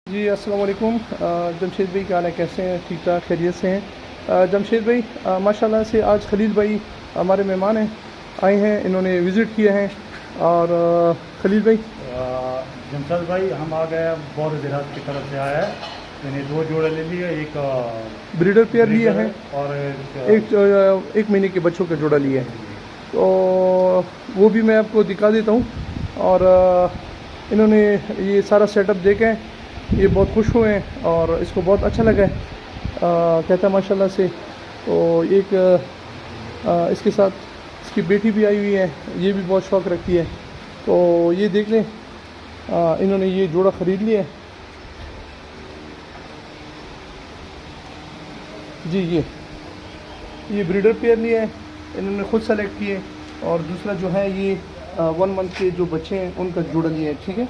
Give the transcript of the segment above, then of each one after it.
जी अस्सलाम वालेकुम। जमशेद भाई क्या हाल है, कैसे हैं? ठीक ठाक खैरियत से हैं? जमशेद भाई माशाल्लाह से आज खलील भाई हमारे मेहमान हैं, आए हैं, इन्होंने विज़िट किया है। और खलील भाई जमशेद भाई हम आ गए बौर ज़रात की तरफ से आया है। मैंने दो जोड़े ले लिए, एक ब्रीडर पेयर लिए ब्रीडर हैं, है और एक महीने के बच्चों का जोड़ा लिया है, तो वो भी मैं आपको दिखा देता हूँ। और इन्होंने ये सारा सेटअप देखे, ये बहुत खुश हुए हैं और इसको बहुत अच्छा लगा है। कहता है माशाल्लाह से। तो एक इसके साथ इसकी बेटी भी आई हुई है, ये भी बहुत शौक़ रखती है। तो ये देख लें, इन्होंने ये जोड़ा ख़रीद लिया है जी। ये ब्रीडर पेयर लिया है, इन्होंने ख़ुद सेलेक्ट किए। और दूसरा जो है ये 1 मंथ के जो बच्चे हैं उनका जोड़ा लिया है, ठीक है।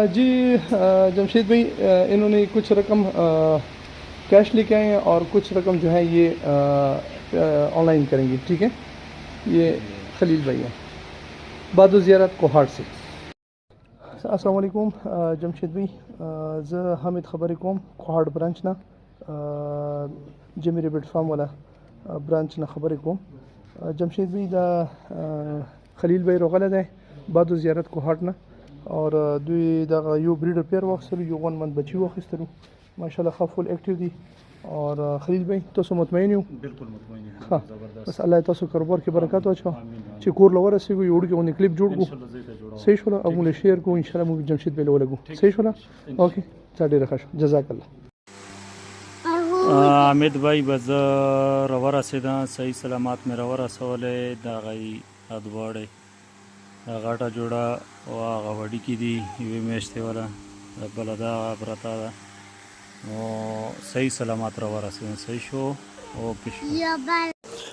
जी जमशेद भाई इन्होंने कुछ रकम कैश लेके आए हैं और कुछ रकम जो है ये ऑनलाइन करेंगे, ठीक है। ये खलील भाई हैं बाद ज़ियारत कोहाट से। अस्सलाम वालेकुम जमशेद भाई, ज़ हामिद ख़बरकम कोहाट ब्रांच ना जमी रेबिट फार्म वाला ब्रांच ना ख़बरकम जमशेद भाई दा खलील भाई रोगला है बाद ज़ियारत कोहाट ना। और दुई दगा यो ब्रीडर पेयर वाखिस्तलु, यो 1 मंथ बच्ची वाखिस्तलु, माशाल्लाह खा फुल एक्टिव दी। और खलील भाई तो मुतमईन हूँ बिल्कुल मुतमईन है। हाँ, ज़बरदस्त बस अल्लाह तासु कारोबार की बरकत अच्छा ची कोर लवर से कोई उड़ के उन्हें क्लिप जोड़ को सही छोला अब मुझे शेयर को इंशाल्लाह मुझे जमशेद पे लो लगू सही छोला। ओके साढ़े रखा जज़ाकल्लाह। हामिद भाई बज़ रवर रसीदा सही सलामत में रवर रसोले दागई अदवाड़े गाटा जोड़ा वड़ी की दी ये मेशते वाला बलदा बरता सही सलामत रवा रसीदा सही शो ओके।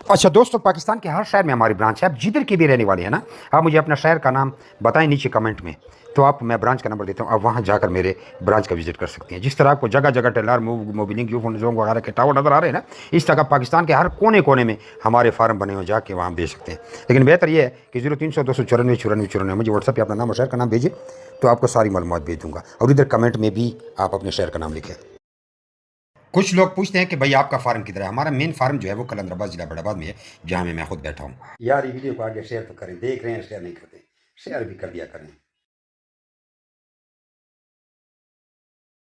अच्छा दोस्तों, पाकिस्तान के हर शहर में हमारी ब्रांच है। आप जिधर की भी रहने वाले हैं ना, आप मुझे अपना शहर का नाम बताएं नीचे कमेंट में, तो आप मैं ब्रांच का नंबर देता हूँ, आप वहाँ जाकर मेरे ब्रांच का विजिट कर सकते हैं। जिस तरह आपको जगह जगह टेलर मोबिलिंग जोंग वगैरह के टावर नज़र आ रहे हैं ना, इस तरह पाकिस्तान के हर कोने कोने में हमारे फार्म बने हुए, जाके वहाँ बेच सकते हैं। लेकिन बेहतर यह है कि 0300 294 94 94 मुझे व्हाट्सएप पर अपना नाम और शहर का नाम भेजिए, तो आपको सारी मालूमात भेज दूँगा। और इधर कमेंट में भी आप अपने शहर का नाम लिखें। कुछ लोग पूछते हैं कि भाई आपका फार्म किधर है। हमारा मेन फार्म जो है वो कलंदराबाद जिला बड़ाबाद में है, जहाँ मैं खुद बैठा हूँ। यार ये वीडियो को आगे शेयर तो करें, देख रहे हैं शेयर नहीं करते, शेयर भी कर दिया करें।